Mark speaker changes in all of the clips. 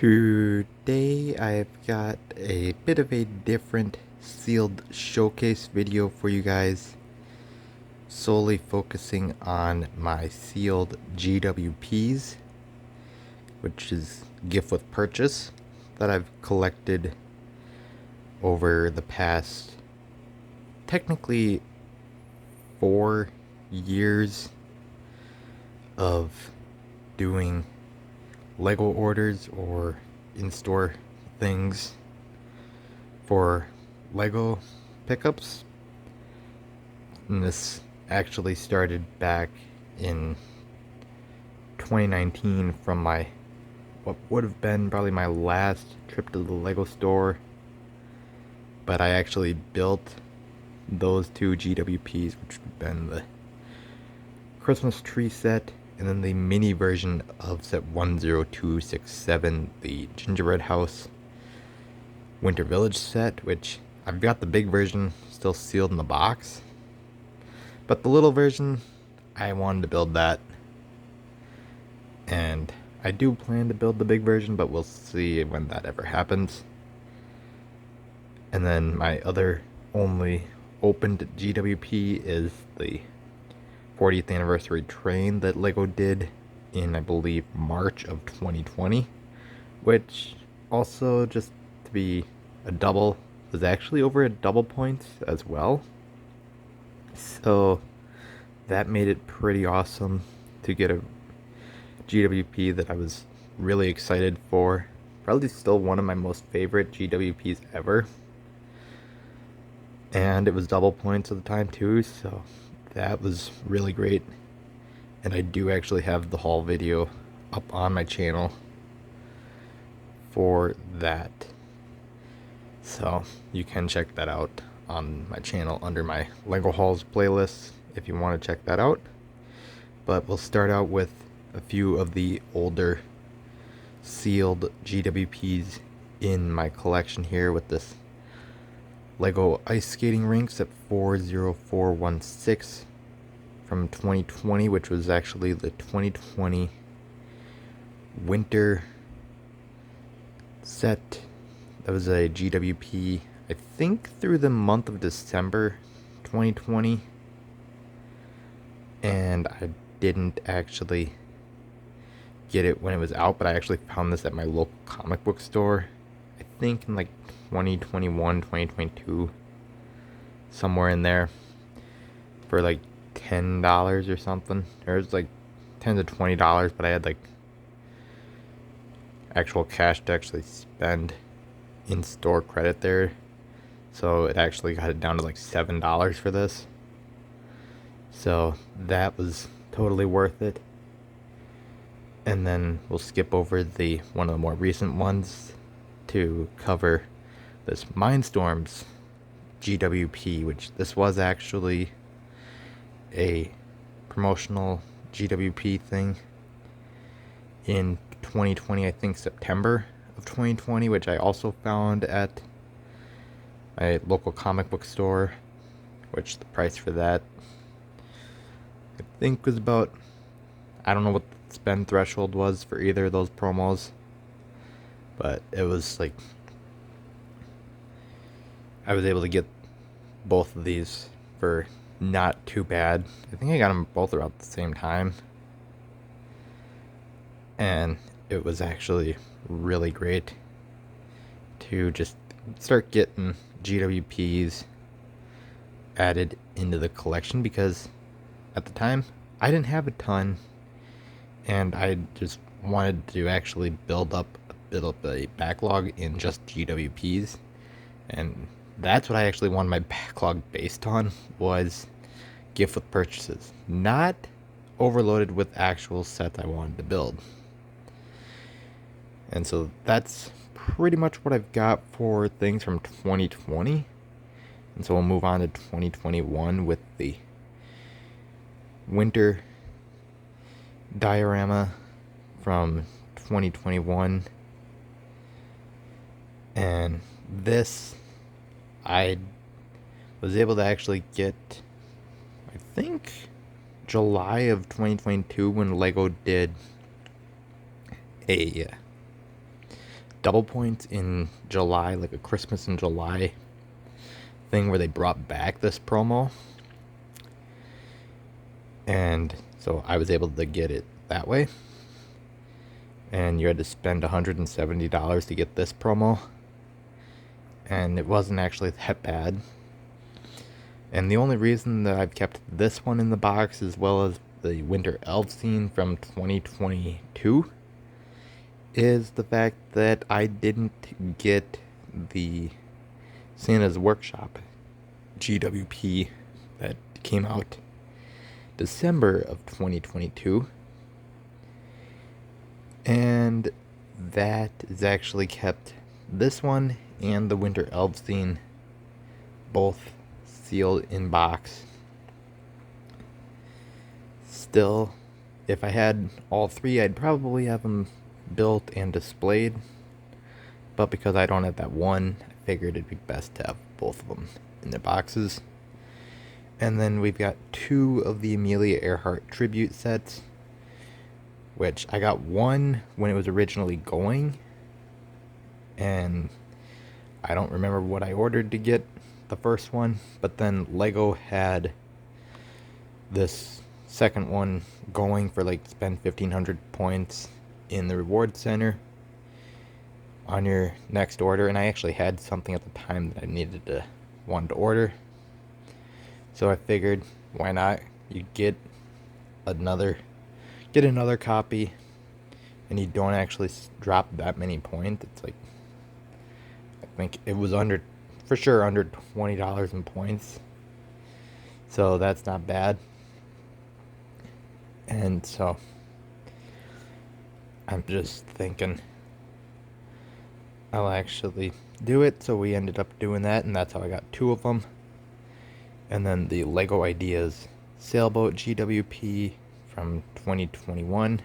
Speaker 1: Today I've got a bit of a different sealed showcase video for you guys, solely focusing on my sealed GWPs, which is gift with purchase, that I've collected over the past technically 4 years of doing Lego orders or in-store things for Lego pickups. And this actually started back in 2019 from what would have been probably my last trip to the Lego store. But I actually built those two GWPs, which would have been the Christmas tree set and then the mini version of set 10267, the gingerbread house winter village set, which I've got the big version still sealed in the box, but the little version, I wanted to build that, and I do plan to build the big version, but we'll see when that ever happens. And then my other only opened GWP is the 40th anniversary train that Lego did in, I believe, March of 2020, which also, just to be a double, was actually over at double points as well. So that made it pretty awesome to get a GWP that I was really excited for. Probably still one of my most favorite GWPs ever. And it was double points at the time too, so that was really great. And I do actually have the haul video up on my channel for that, so you can check that out on my channel under my Lego hauls playlist if you want to check that out. But we'll start out with a few of the older sealed GWPs in my collection here, with this Lego ice skating rinks at 40416 from 2020, which was actually the 2020 winter set. That was a GWP, I think, through the month of December 2020, and I didn't actually get it when it was out, but I actually found this at my local comic book store, I think in like 2021, 2022, somewhere in there, for like $10 or something. Or it was like $10 to $20, but I had like actual cash to actually spend in store credit there, so it actually got it down to like $7 for this. So that was totally worth it. And then we'll skip over the one of the more recent ones to cover this Mindstorms GWP, which this was actually a promotional GWP thing in 2020, I think September of 2020, which I also found at my local comic book store, which the price for that I think was about, I don't know what the spend threshold was for either of those promos, but it was like I was able to get both of these for not too bad. I think I got them both around the same time, and it was actually really great to just start getting GWPs added into the collection, because at the time I didn't have a ton, and I just wanted to actually build up a backlog in just GWPs, and that's what I actually wanted my backlog based on, was gift with purchases, not overloaded with actual sets I wanted to build. And so that's pretty much what I've got for things from 2020. And so we'll move on to 2021 with the winter diorama from 2021. And this I was able to actually get, I think, July of 2022, when Lego did a double points in July, like a Christmas in July thing where they brought back this promo. And so I was able to get it that way. And you had to spend $170 to get this promo. And it wasn't actually that bad. And the only reason that I've kept this one in the box, as well as the Winter Elf scene from 2022, is the fact that I didn't get the Santa's Workshop GWP that came out December of 2022. And that is actually kept this one and the Winter Elf scene both sealed in box. Still, if I had all three, I'd probably have them built and displayed. But because I don't have that one, I figured it'd be best to have both of them in their boxes. And then we've got 2 of the Amelia Earhart tribute sets, which I got one when it was originally going, and I don't remember what I ordered to get the first one, but then Lego had this second one going for like spend 1,500 points in the reward center on your next order, and I actually had something at the time that I wanted to order. So I figured, why not? You get another copy, and you don't actually drop that many points. It's like, I think it was for sure under $20 in points. So that's not bad. And so I'm just thinking I'll actually do it. So we ended up doing that, and that's how I got 2 of them. And then the Lego Ideas Sailboat GWP from 2021.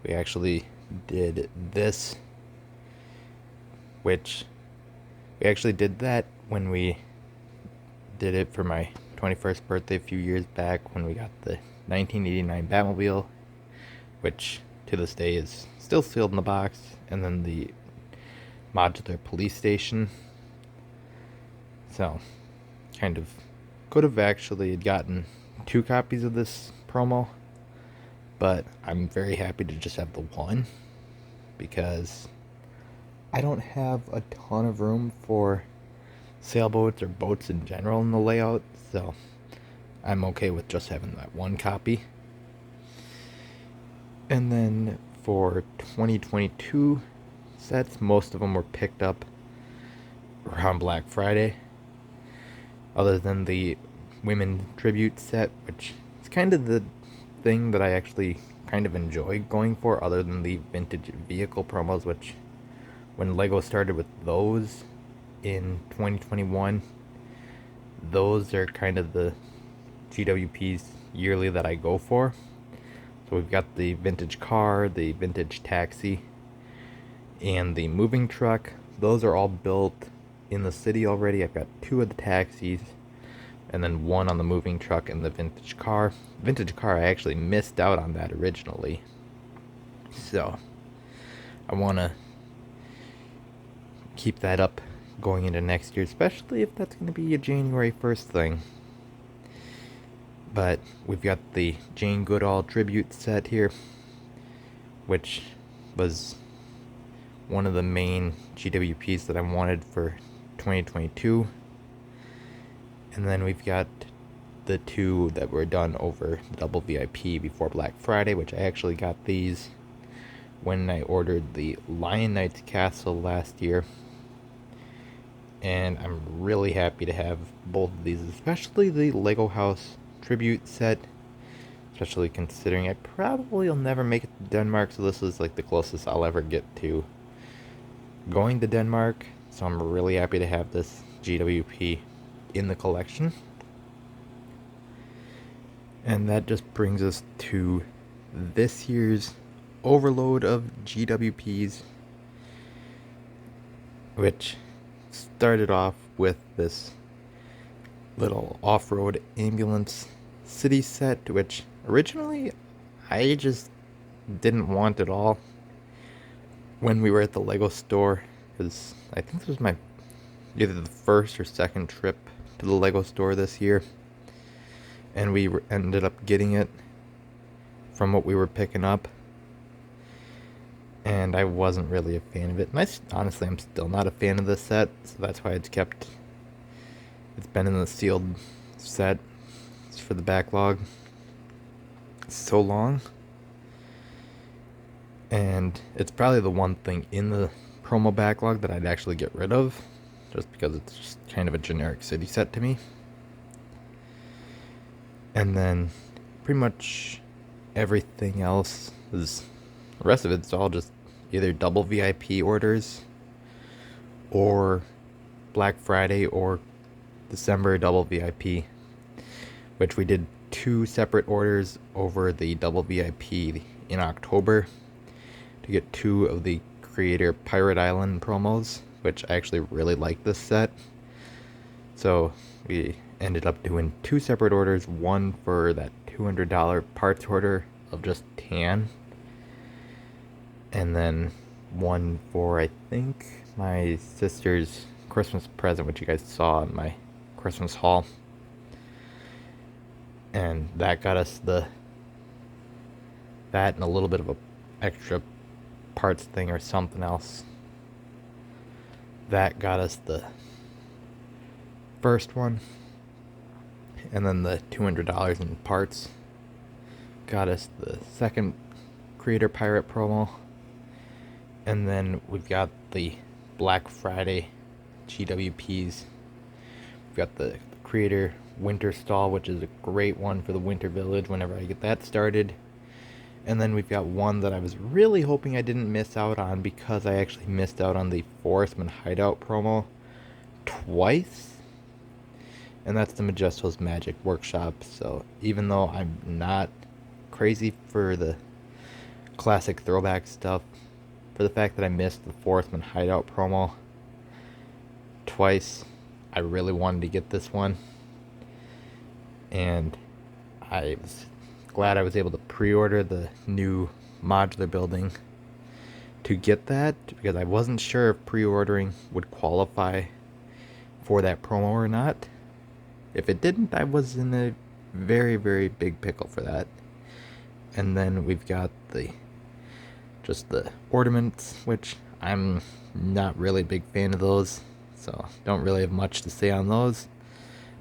Speaker 1: We actually did this, which we actually did that when we did it for my 21st birthday a few years back, when we got the 1989 Batmobile, which to this day is still sealed in the box, and then the modular police station. So kind of could have actually gotten 2 copies of this promo, but I'm very happy to just have the one, because I don't have a ton of room for sailboats or boats in general in the layout, so I'm okay with just having that one copy. And then for 2022 sets, most of them were picked up around Black Friday, other than the women tribute set, which is kind of the thing that I actually kind of enjoy going for, other than the vintage vehicle promos, which when Lego started with those in 2021, those are kind of the GWPs yearly that I go for. So we've got the vintage car, the vintage taxi, and the moving truck. Those are all built in the city already. I've got 2 of the taxis, and then 1 on the moving truck and the vintage car. Vintage car, I actually missed out on that originally, so I want to keep that up going into next year, especially if that's going to be a January 1st thing. But we've got the Jane Goodall tribute set here, which was one of the main GWPs that I wanted for 2022. And then we've got the 2 that were done over the double VIP before Black Friday, which I actually got these when I ordered the Lion Knight's Castle last year. And I'm really happy to have both of these, especially the Lego House tribute set, especially considering I probably will never make it to Denmark, so this is like the closest I'll ever get to going to Denmark. So I'm really happy to have this GWP in the collection. And that just brings us to this year's overload of GWPs, which started off with this little off-road ambulance city set, which originally I just didn't want at all. when we were at the Lego store, because I think this was my either the first or second trip to the Lego store this year, and we ended up getting it from what we were picking up, and I wasn't really a fan of it. And honestly, I'm still not a fan of this set, so that's why it's been in the sealed set for the backlog so long. And it's probably the one thing in the promo backlog that I'd actually get rid of, just because it's just kind of a generic city set to me. And then pretty much everything else is, the rest of it's all just either double VIP orders or Black Friday or December double VIP, which we did 2 separate orders over the double VIP in October to get 2 of the Creator Pirate Island promos, which I actually really like this set. So we ended up doing 2 separate orders, one for that $200 parts order of just tan, and then one for, I think, my sister's Christmas present, which you guys saw in my Christmas haul. And that got us that and a little bit of a extra parts thing or something else. That got us the first one, and then the $200 in parts got us the second Creator Pirate promo. And then we've got the Black Friday GWPs. We've got the Creator Winter Stall, which is a great one for the Winter Village whenever I get that started. And then we've got one that I was really hoping I didn't miss out on, because I actually missed out on the Forestman Hideout promo twice. And that's the Majesto's Magic Workshop. So even though I'm not crazy for the classic throwback stuff, for the fact that I missed the Forestman Hideout promo twice, I really wanted to get this one. And I was glad I was able to pre-order the new modular building to get that, because I wasn't sure if pre-ordering would qualify for that promo or not. If it didn't, I was in a very, very big pickle for that. And then we've got the ornaments, which I'm not really a big fan of those, so don't really have much to say on those.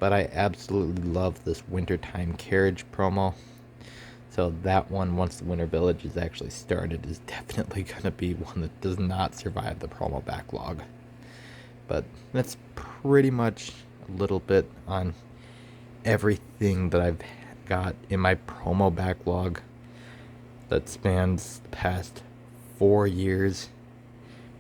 Speaker 1: But I absolutely love this wintertime carriage promo. So that one, once the Winter Village is actually started, is definitely going to be one that does not survive the promo backlog. But that's pretty much a little bit on everything that I've got in my promo backlog that spans the past 4 years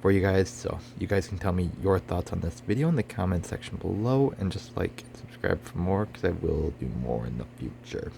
Speaker 1: for you guys. So you guys can tell me your thoughts on this video in the comment section below, and just like and subscribe for more, because I will do more in the future.